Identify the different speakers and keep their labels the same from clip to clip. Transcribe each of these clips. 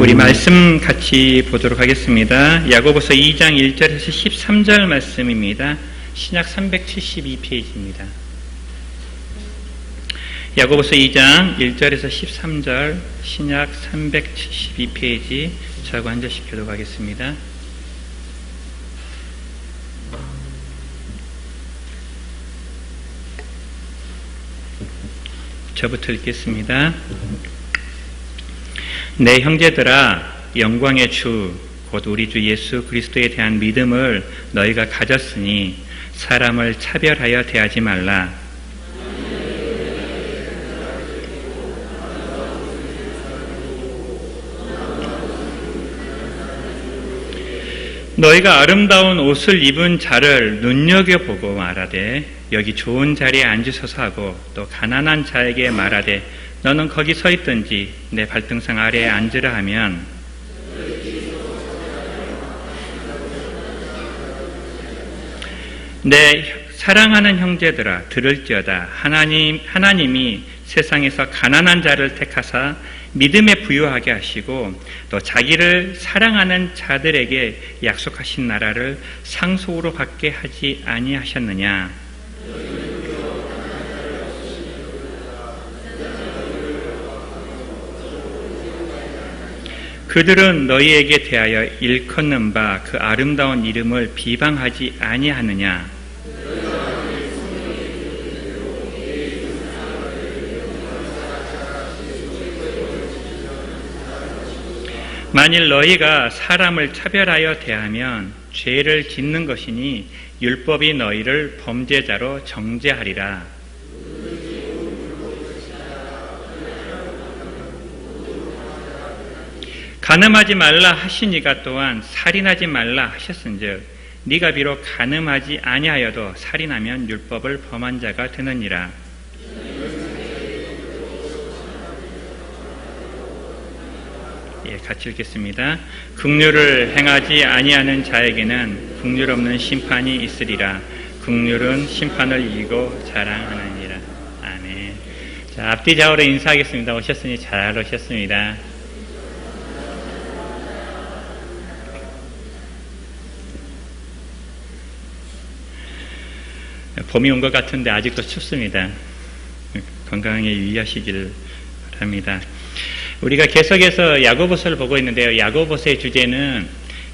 Speaker 1: 우리 말씀 같이 보도록 하겠습니다. 야고보서 2장 1절에서 13절 말씀입니다. 신약 372페이지입니다. 야고보서 2장 1절에서 13절 신약 372페이지 저하고 한 절씩 교독하겠습니다. 저부터 읽겠습니다. 내 형제들아, 영광의 주 곧 우리 주 예수 그리스도에 대한 믿음을 너희가 가졌으니 사람을 차별하여 대하지 말라. 너희가 아름다운 옷을 입은 자를 눈여겨보고 말하되 여기 좋은 자리에 앉으소서 하고 또 가난한 자에게 말하되 너는 거기 서 있든지 내 발등상 아래에 앉으라 하면 내 사랑하는 형제들아 들을지어다. 하나님이 세상에서 가난한 자를 택하사 믿음에 부유하게 하시고 또 자기를 사랑하는 자들에게 약속하신 나라를 상속으로 받게 하지 아니하셨느냐. 그들은 너희에게 대하여 일컫는 바 그 아름다운 이름을 비방하지 아니하느냐. 만일 너희가 사람을 차별하여 대하면 죄를 짓는 것이니 율법이 너희를 범죄자로 정죄하리라. 간음하지 말라 하시니가 또한 살인하지 말라 하셨은즉 네가 비록 간음하지 아니하여도 살인하면 율법을 범한 자가 되느니라. 같이 읽겠습니다. 긍휼을 행하지 아니하는 자에게는 긍휼 없는 심판이 있으리라. 긍휼은 심판을 이기고 자랑하느니라. 아멘. 자, 앞뒤 좌우로 인사하겠습니다. 오셨으니 잘 오셨습니다. 봄이 온 것 같은데 아직도 춥습니다. 건강에 유의하시길 바랍니다. 우리가 계속해서 야고보서를 보고 있는데요. 야고보서의 주제는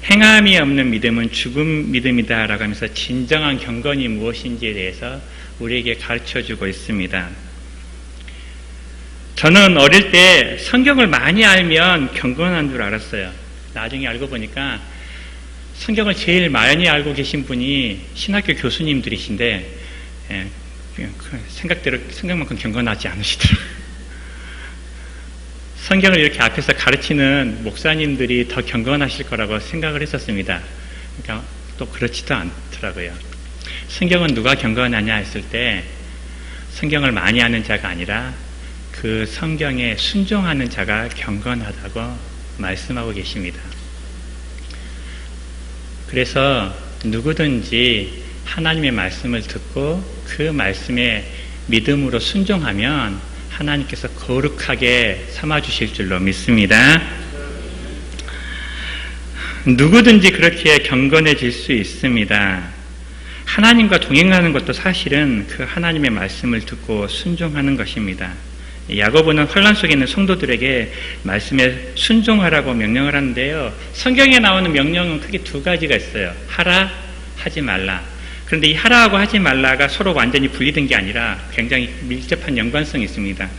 Speaker 1: 행함이 없는 믿음은 죽은 믿음이다 라고 하면서 진정한 경건이 무엇인지에 대해서 우리에게 가르쳐주고 있습니다. 저는 어릴 때 성경을 많이 알면 경건한 줄 알았어요. 나중에 알고 보니까 성경을 제일 많이 알고 계신 분이 신학교 교수님들이신데 생각대로 성경만큼 경건하지 않으시더라고요. 성경을 이렇게 앞에서 가르치는 목사님들이 더 경건하실 거라고 생각을 했었습니다. 그러니까 또 그렇지도 않더라고요. 성경은 누가 경건하냐 했을 때 성경을 많이 아는 자가 아니라 그 성경에 순종하는 자가 경건하다고 말씀하고 계십니다. 그래서 누구든지 하나님의 말씀을 듣고 그 말씀에 믿음으로 순종하면 하나님께서 거룩하게 삼아주실 줄로 믿습니다. 누구든지 그렇게 경건해질 수 있습니다. 하나님과 동행하는 것도 사실은 그 하나님의 말씀을 듣고 순종하는 것입니다. 야고보는 환난 속에 있는 성도들에게 말씀에 순종하라고 명령을 하는데요. 성경에 나오는 명령은 크게 두 가지가 있어요. 하라, 하지 말라. 그런데 이 하라하고 하지 말라가 서로 완전히 분리된 게 아니라 굉장히 밀접한 연관성이 있습니다.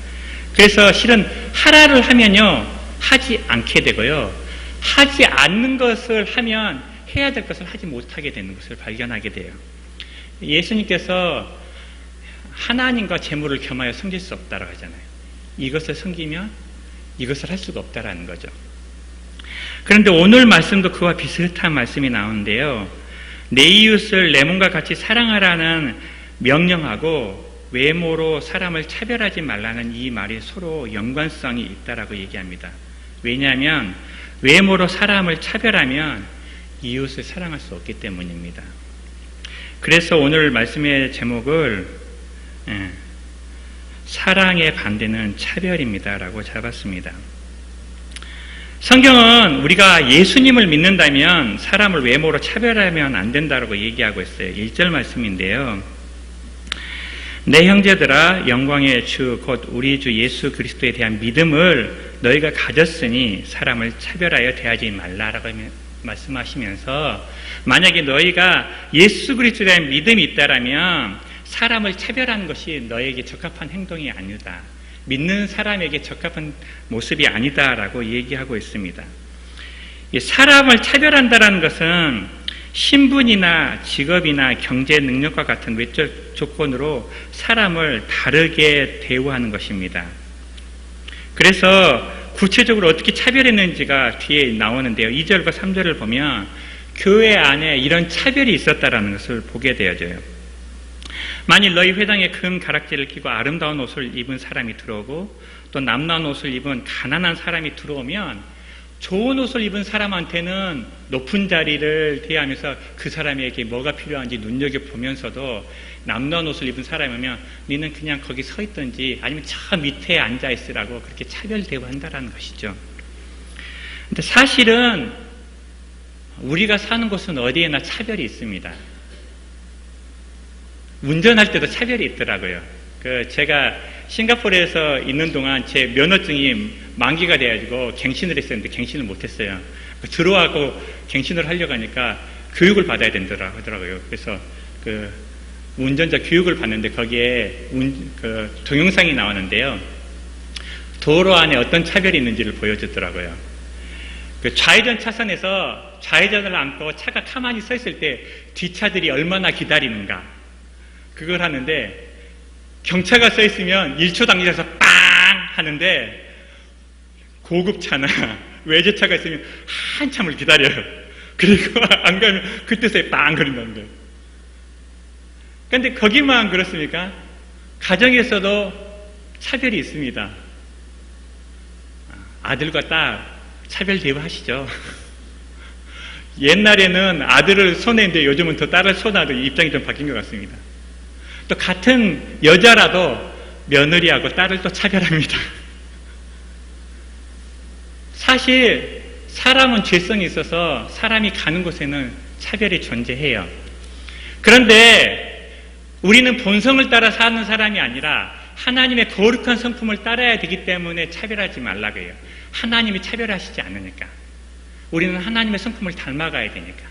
Speaker 1: 그래서 실은 하라를 하면요, 하지 않게 되고요. 하지 않는 것을 하면 해야 될 것을 하지 못하게 되는 것을 발견하게 돼요. 예수님께서 하나님과 재물을 겸하여 섬길 수 없다고 하잖아요. 이것을 섬기면 이것을 할 수가 없다라는 거죠. 그런데 오늘 말씀도 그와 비슷한 말씀이 나오는데요. 내 이웃을 내 몸과 같이 사랑하라는 명령하고 외모로 사람을 차별하지 말라는 이 말이 서로 연관성이 있다라고 얘기합니다. 왜냐하면 외모로 사람을 차별하면 이웃을 사랑할 수 없기 때문입니다. 그래서 오늘 말씀의 제목을 사랑의 반대는 차별입니다 라고 잡았습니다. 성경은 우리가 예수님을 믿는다면 사람을 외모로 차별하면 안 된다고 얘기하고 있어요. 1절 말씀인데요. 내 형제들아 영광의 주 곧 우리 주 예수 그리스도에 대한 믿음을 너희가 가졌으니 사람을 차별하여 대하지 말라라고 말씀하시면서, 만약에 너희가 예수 그리스도에 대한 믿음이 있다라면 사람을 차별하는 것이 너에게 적합한 행동이 아니다. 믿는 사람에게 적합한 모습이 아니다라고 얘기하고 있습니다. 사람을 차별한다는 것은 신분이나 직업이나 경제 능력과 같은 외적 조건으로 사람을 다르게 대우하는 것입니다. 그래서 구체적으로 어떻게 차별했는지가 뒤에 나오는데요. 2절과 3절을 보면 교회 안에 이런 차별이 있었다는 것을 보게 되어져요. 만일 너희 회당에 금 가락지를 끼고 아름다운 옷을 입은 사람이 들어오고 또 남나운 옷을 입은 가난한 사람이 들어오면 좋은 옷을 입은 사람한테는 높은 자리를 대하면서 그 사람에게 뭐가 필요한지 눈여겨보면서도, 남나운 옷을 입은 사람이면 너는 그냥 거기 서 있든지 아니면 저 밑에 앉아 있으라고 그렇게 차별 대우한다는 것이죠. 근데 사실은 우리가 사는 곳은 어디에나 차별이 있습니다. 운전할 때도 차별이 있더라고요. 제가 싱가포르에서 있는 동안 제 면허증이 만기가 돼가지고 갱신을 했었는데 갱신을 못했어요. 들어와고 갱신을 하려고 하니까 교육을 받아야 된다더라고요. 그래서 운전자 교육을 받는데 거기에 동영상이 나오는데요. 도로 안에 어떤 차별이 있는지를 보여주더라고요. 좌회전 차선에서 좌회전을 안고 차가 가만히 서 있을 때 뒷차들이 얼마나 기다리는가, 그걸 하는데, 경차가 서 있으면 1초 당겨서 빵 하는데 고급차나 외제차가 있으면 한참을 기다려요. 그리고 안 가면 그때서야 빵 거린다는 거예요. 그런데 거기만 그렇습니까? 가정에서도 차별이 있습니다. 아들과 딸 차별 대우하시죠. 옛날에는 아들을 손했는데 요즘은 더 딸을 손하도 입장이 좀 바뀐 것 같습니다. 또 같은 여자라도 며느리하고 딸을 또 차별합니다. 사실 사람은 죄성이 있어서 사람이 가는 곳에는 차별이 존재해요. 그런데 우리는 본성을 따라 사는 사람이 아니라 하나님의 거룩한 성품을 따라야 되기 때문에 차별하지 말라고 해요. 하나님이 차별하시지 않으니까. 우리는 하나님의 성품을 닮아가야 되니까.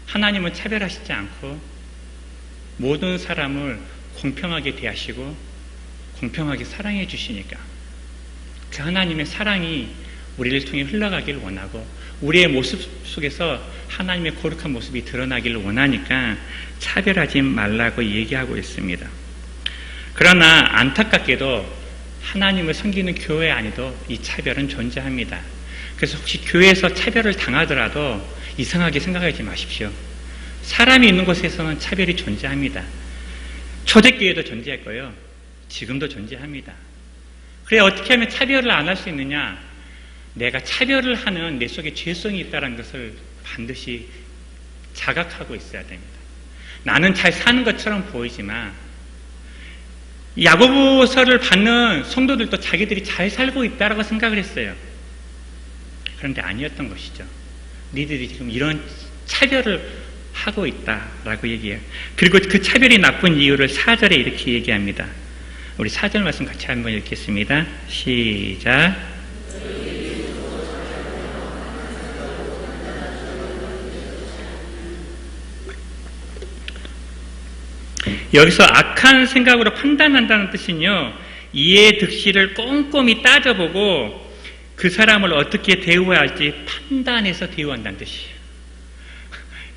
Speaker 1: 하나님은 차별하시지 않고 모든 사람을 공평하게 대하시고 공평하게 사랑해 주시니까 그 하나님의 사랑이 우리를 통해 흘러가기를 원하고 우리의 모습 속에서 하나님의 거룩한 모습이 드러나기를 원하니까 차별하지 말라고 얘기하고 있습니다. 그러나 안타깝게도 하나님을 섬기는 교회 안에도 이 차별은 존재합니다. 그래서 혹시 교회에서 차별을 당하더라도 이상하게 생각하지 마십시오. 사람이 있는 곳에서는 차별이 존재합니다. 초대교회도 존재했고요. 지금도 존재합니다. 그래, 어떻게 하면 차별을 안 할 수 있느냐? 내가 차별을 하는 내 속에 죄성이 있다는 것을 반드시 자각하고 있어야 됩니다. 나는 잘 사는 것처럼 보이지만 야고보서를 받는 성도들도 자기들이 잘 살고 있다라고 생각을 했어요. 그런데 아니었던 것이죠. 니들이 지금 이런 차별을 하고 있다라고 얘기해요. 그리고 그 차별이 나쁜 이유를 4절에 이렇게 얘기합니다. 우리 4절 말씀 같이 한번 읽겠습니다. 시작. 여기서 악한 생각으로 판단한다는 뜻은요, 이의 득실을 꼼꼼히 따져보고 그 사람을 어떻게 대우해야 할지 판단해서 대우한다는 뜻이에요.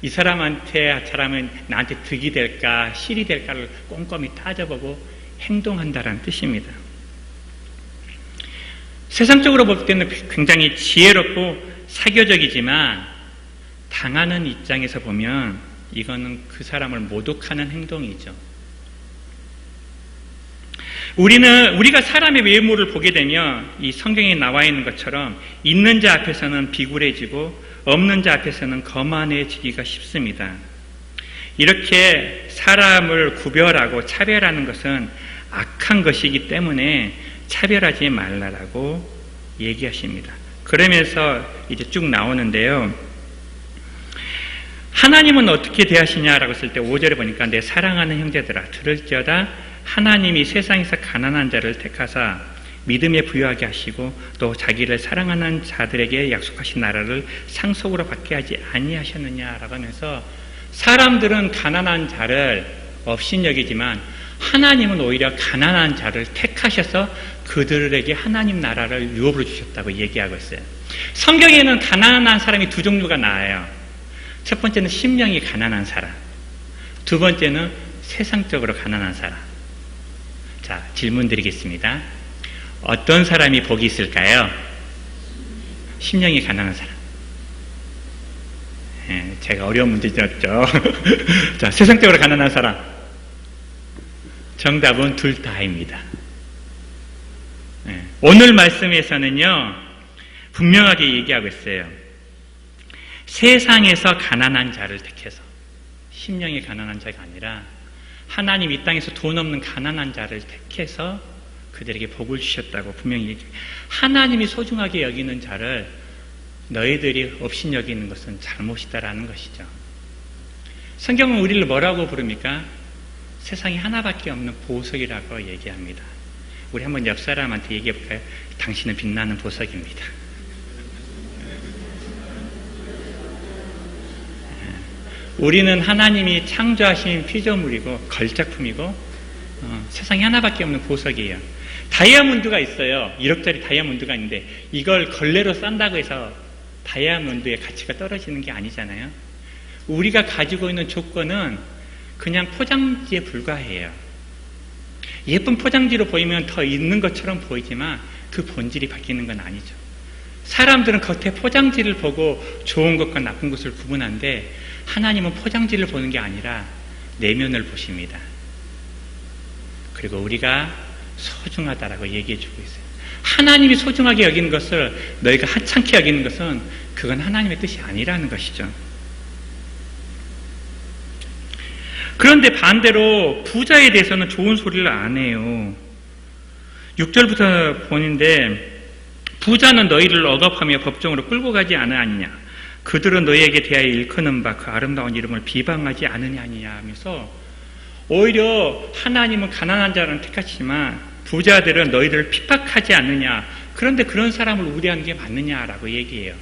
Speaker 1: 이 사람한테 잘하면 나한테 득이 될까 실이 될까를 꼼꼼히 따져보고 행동한다는 뜻입니다. 세상적으로 볼 때는 굉장히 지혜롭고 사교적이지만 당하는 입장에서 보면 이거는 그 사람을 모독하는 행동이죠. 우리가 사람의 외모를 보게 되면 이 성경에 나와 있는 것처럼 있는 자 앞에서는 비굴해지고 없는 자 앞에서는 거만해지기가 쉽습니다. 이렇게 사람을 구별하고 차별하는 것은 악한 것이기 때문에 차별하지 말라라고 얘기하십니다. 그러면서 이제 쭉 나오는데요. 하나님은 어떻게 대하시냐라고 했을 때 5절에 보니까 내 사랑하는 형제들아 들을지어다 하나님이 세상에서 가난한 자를 택하사 믿음에 부유하게 하시고 또 자기를 사랑하는 자들에게 약속하신 나라를 상속으로 받게 하지 아니하셨느냐라고 하면서 사람들은 가난한 자를 업신여기지만 하나님은 오히려 가난한 자를 택하셔서 그들에게 하나님 나라를 유업으로 주셨다고 얘기하고 있어요. 성경에는 가난한 사람이 두 종류가 나와요. 첫 번째는 심령이 가난한 사람, 두 번째는 세상적으로 가난한 사람. 자, 질문 드리겠습니다. 어떤 사람이 복이 있을까요? 심령이 가난한 사람. 제가 어려운 문제 드렸죠. 자, 세상적으로 가난한 사람. 정답은 둘 다입니다. 오늘 말씀에서는요, 분명하게 얘기하고 있어요. 세상에서 가난한 자를 택해서, 심령이 가난한 자가 아니라 하나님 이 땅에서 돈 없는 가난한 자를 택해서 그들에게 복을 주셨다고 분명히 얘기해요. 하나님이 소중하게 여기는 자를 너희들이 없인 여기는 것은 잘못이다라는 것이죠. 성경은 우리를 뭐라고 부릅니까? 세상에 하나밖에 없는 보석이라고 얘기합니다. 우리 한번 옆 사람한테 얘기해 볼까요? 당신은 빛나는 보석입니다. 우리는 하나님이 창조하신 피조물이고 걸작품이고 세상에 하나밖에 없는 보석이에요. 다이아몬드가 있어요. 1억짜리 다이아몬드가 있는데 이걸 걸레로 싼다고 해서 다이아몬드의 가치가 떨어지는 게 아니잖아요. 우리가 가지고 있는 조건은 그냥 포장지에 불과해요. 예쁜 포장지로 보이면 더 있는 것처럼 보이지만 그 본질이 바뀌는 건 아니죠. 사람들은 겉에 포장지를 보고 좋은 것과 나쁜 것을 구분하는데 하나님은 포장지를 보는 게 아니라 내면을 보십니다. 그리고 우리가 소중하다라고 얘기해 주고 있어요. 하나님이 소중하게 여기는 것을 너희가 하찮게 여기는 것은 그건 하나님의 뜻이 아니라는 것이죠. 그런데 반대로 부자에 대해서는 좋은 소리를 안 해요. 6절부터 보는데 부자는 너희를 억압하며 법정으로 끌고 가지 않으냐. 그들은 너희에게 대하여 일컫는 바 그 아름다운 이름을 비방하지 않으냐 하면서 오히려 하나님은 가난한 자를 택하시지만 부자들은 너희들을 핍박하지 않느냐. 그런데 그런 사람을 우대하는 게 맞느냐라고 얘기해요.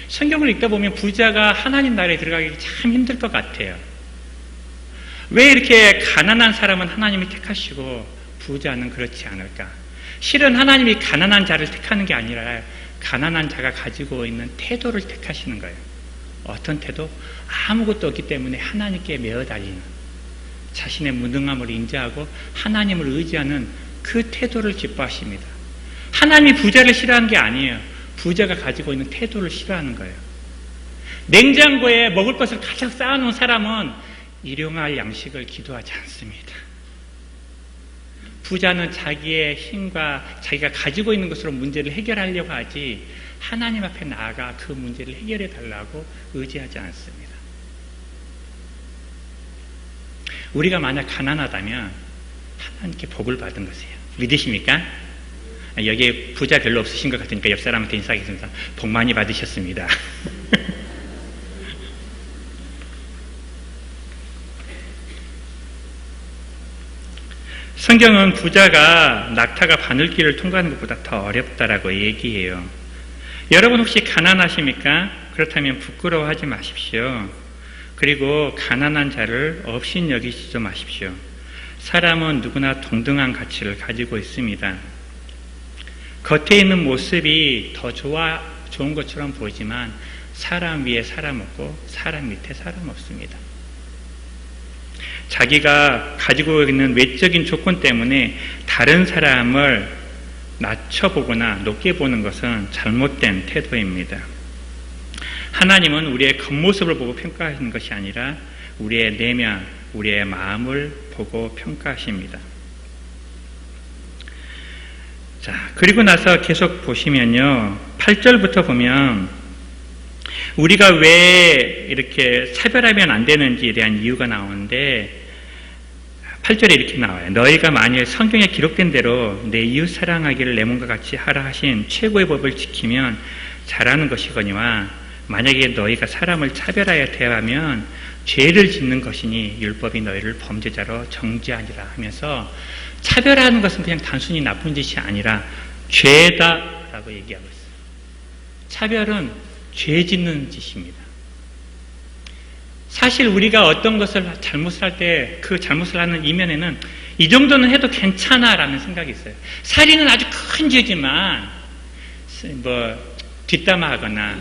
Speaker 1: 성경을 읽다 보면 부자가 하나님 나라에 들어가기 참 힘들 것 같아요. 왜 이렇게 가난한 사람은 하나님이 택하시고 부자는 그렇지 않을까? 실은 하나님이 가난한 자를 택하는 게 아니라 가난한 자가 가지고 있는 태도를 택하시는 거예요. 어떤 태도? 아무것도 없기 때문에 하나님께 매어 달리는, 자신의 무능함을 인지하고 하나님을 의지하는 그 태도를 기뻐하십니다. 하나님이 부자를 싫어하는 게 아니에요. 부자가 가지고 있는 태도를 싫어하는 거예요. 냉장고에 먹을 것을 가득 쌓아놓은 사람은 일용할 양식을 기도하지 않습니다. 부자는 자기의 힘과 자기가 가지고 있는 것으로 문제를 해결하려고 하지 하나님 앞에 나아가 그 문제를 해결해 달라고 의지하지 않습니다. 우리가 만약 가난하다면 하나님께 복을 받은 것이에요. 믿으십니까? 여기에 부자 별로 없으신 것 같으니까 옆 사람한테 인사하겠습니다. 복 많이 받으셨습니다. 성경은 부자가 낙타가 바늘길을 통과하는 것보다 더 어렵다라고 얘기해요. 여러분 혹시 가난하십니까? 그렇다면 부끄러워하지 마십시오. 그리고 가난한 자를 없인 여기지 마십시오. 사람은 누구나 동등한 가치를 가지고 있습니다. 겉에 있는 모습이 더 좋은 것처럼 보이지만 사람 위에 사람 없고 사람 밑에 사람 없습니다. 자기가 가지고 있는 외적인 조건 때문에 다른 사람을 낮춰보거나 높게 보는 것은 잘못된 태도입니다. 하나님은 우리의 겉모습을 보고 평가하시는 것이 아니라 우리의 내면, 우리의 마음을 보고 평가하십니다. 자, 그리고 나서 계속 보시면요. 8절부터 보면 우리가 왜 이렇게 차별하면 안 되는지에 대한 이유가 나오는데 8절에 이렇게 나와요. 너희가 만일 성경에 기록된 대로 내 이웃 사랑하기를 내 몸과 같이 하라 하신 최고의 법을 지키면 잘하는 것이거니와 만약에 너희가 사람을 차별하여 대하면 죄를 짓는 것이니 율법이 너희를 범죄자로 정죄하니라 하면서 차별하는 것은 그냥 단순히 나쁜 짓이 아니라 죄다라고 얘기하고 있어요. 차별은 죄 짓는 짓입니다. 사실 우리가 어떤 것을 잘못을 할 때 그 잘못을 하는 이면에는 이 정도는 해도 괜찮아라는 생각이 있어요. 살인은 아주 큰 죄지만 뒷담화하거나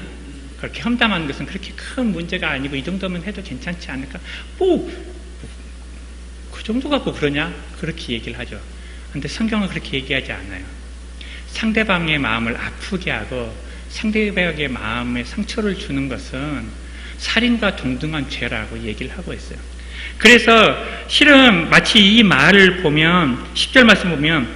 Speaker 1: 그렇게 험담하는 것은 그렇게 큰 문제가 아니고 이 정도면 해도 괜찮지 않을까? 그 정도 갖고 그러냐? 그렇게 얘기를 하죠. 그런데 성경은 그렇게 얘기하지 않아요. 상대방의 마음을 아프게 하고 상대방의 마음에 상처를 주는 것은 살인과 동등한 죄라고 얘기를 하고 있어요. 그래서 실은 마치 이 말을 보면 10절 말씀 보면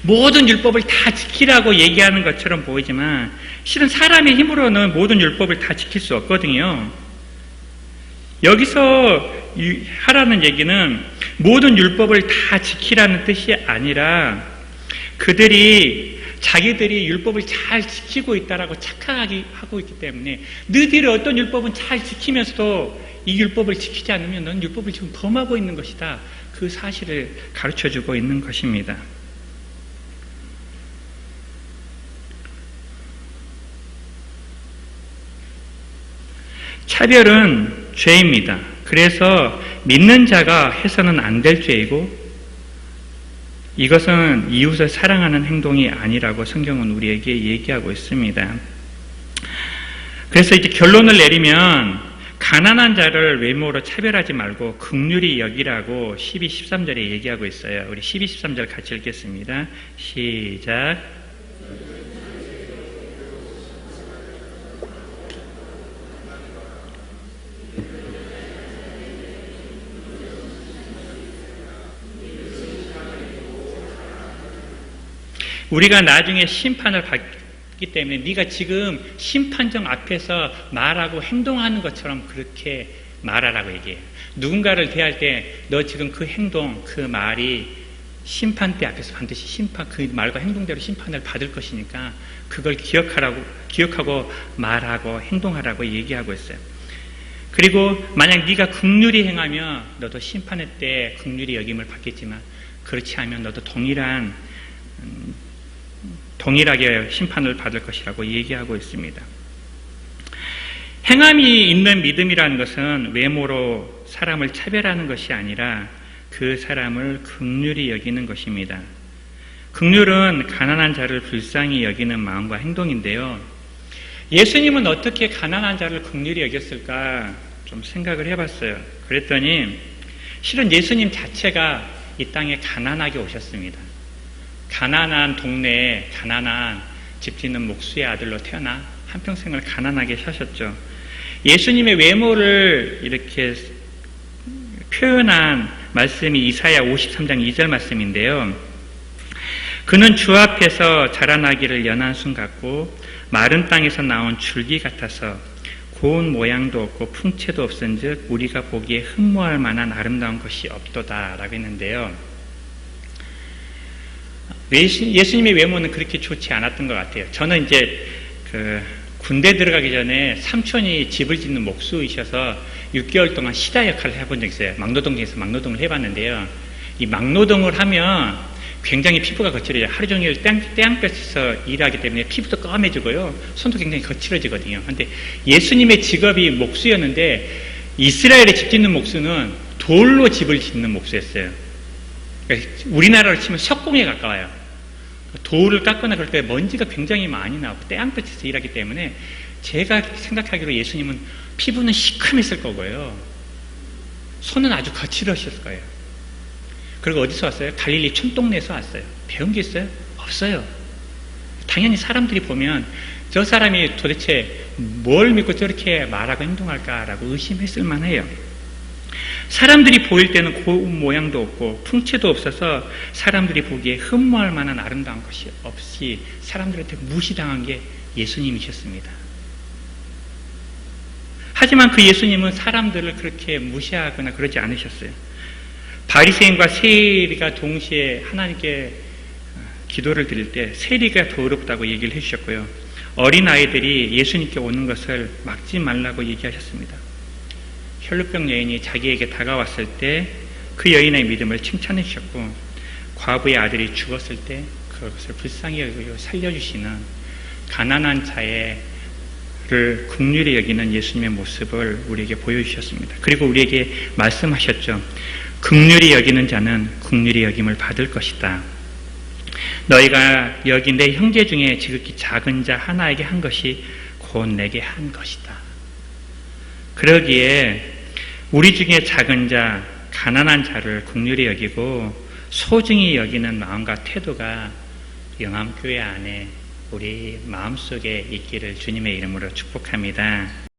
Speaker 1: 모든 율법을 다 지키라고 얘기하는 것처럼 보이지만 실은 사람의 힘으로는 모든 율법을 다 지킬 수 없거든요. 여기서 하라는 얘기는 모든 율법을 다 지키라는 뜻이 아니라 자기들이 율법을 잘 지키고 있다라고 착각하게 하고 있기 때문에 너희들이 어떤 율법은 잘 지키면서도 이 율법을 지키지 않으면 넌 율법을 지금 범하고 있는 것이다. 그 사실을 가르쳐주고 있는 것입니다. 차별은 죄입니다. 그래서 믿는 자가 해서는 안 될 죄이고 이것은 이웃을 사랑하는 행동이 아니라고 성경은 우리에게 얘기하고 있습니다. 그래서 이제 결론을 내리면 가난한 자를 외모로 차별하지 말고 긍휼히 여기라고 12, 13절에 얘기하고 있어요. 우리 12, 13절 같이 읽겠습니다. 시작. 우리가 나중에 심판을 받기 때문에 네가 지금 심판정 앞에서 말하고 행동하는 것처럼 그렇게 말하라고 얘기해요. 누군가를 대할 때 너 지금 그 행동, 그 말이 심판대 앞에서 반드시 그 말과 행동대로 심판을 받을 것이니까 그걸 기억하고 말하고 행동하라고 얘기하고 있어요. 그리고 만약 네가 긍휼히 행하면 너도 심판의 때 긍휼히 여김을 받겠지만 그렇지 않으면 너도 동일하게 심판을 받을 것이라고 얘기하고 있습니다. 행함이 있는 믿음이라는 것은 외모로 사람을 차별하는 것이 아니라 그 사람을 긍휼히 여기는 것입니다. 긍휼은 가난한 자를 불쌍히 여기는 마음과 행동인데요. 예수님은 어떻게 가난한 자를 긍휼히 여겼을까 좀 생각을 해봤어요. 그랬더니 실은 예수님 자체가 이 땅에 가난하게 오셨습니다. 가난한 동네에 가난한 집 짓는 목수의 아들로 태어나 한평생을 가난하게 사셨죠. 예수님의 외모를 이렇게 표현한 말씀이 이사야 53장 2절 말씀인데요. 그는 주 앞에서 자라나기를 연한 순 같고 마른 땅에서 나온 줄기 같아서 고운 모양도 없고 풍채도 없은즉 우리가 보기에 흠모할 만한 아름다운 것이 없도다 라고 했는데요. 예수님의 외모는 그렇게 좋지 않았던 것 같아요. 저는 이제 군대 들어가기 전에 삼촌이 집을 짓는 목수이셔서 6개월 동안 시다 역할을 해본 적이 있어요. 막노동에서 막노동을 해봤는데요. 이 막노동을 하면 굉장히 피부가 거칠어져요. 하루 종일 태양볕에서 일하기 때문에 피부도 검해지고요. 손도 굉장히 거칠어지거든요. 그런데 예수님의 직업이 목수였는데 이스라엘에 집 짓는 목수는 돌로 집을 짓는 목수였어요. 그러니까 우리나라로 치면 석공에 가까워요. 돌을 깎거나 그럴 때 먼지가 굉장히 많이 나오고 태양볕에서 일하기 때문에 제가 생각하기로 예수님은 피부는 시큼했을 거고요. 손은 아주 거칠으셨을 거예요. 그리고 어디서 왔어요? 갈릴리 촌동네에서 왔어요. 배운 게 있어요? 없어요. 당연히 사람들이 보면 저 사람이 도대체 뭘 믿고 저렇게 말하고 행동할까라고 의심했을 만해요. 사람들이 보일 때는 고운 모양도 없고 풍채도 없어서 사람들이 보기에 흠모할 만한 아름다운 것이 없이 사람들한테 무시당한 게 예수님이셨습니다. 하지만 그 예수님은 사람들을 그렇게 무시하거나 그러지 않으셨어요. 바리새인과 세리가 동시에 하나님께 기도를 드릴 때 세리가 더 어렵다고 얘기를 해주셨고요. 어린아이들이 예수님께 오는 것을 막지 말라고 얘기하셨습니다. 혈루병 여인이 자기에게 다가왔을 때 그 여인의 믿음을 칭찬해 주셨고, 과부의 아들이 죽었을 때 그것을 불쌍히 여기고 살려주시는 가난한 자를 긍휼히 여기는 예수님의 모습을 우리에게 보여주셨습니다. 그리고 우리에게 말씀하셨죠. 긍휼히 여기는 자는 긍휼히 여김을 받을 것이다. 너희가 여기 내 형제 중에 지극히 작은 자 하나에게 한 것이 곧 내게 한 것이다. 그러기에 우리 중에 작은 자, 가난한 자를 긍휼히 여기고 소중히 여기는 마음과 태도가 영암교회 안에 우리 마음속에 있기를 주님의 이름으로 축복합니다.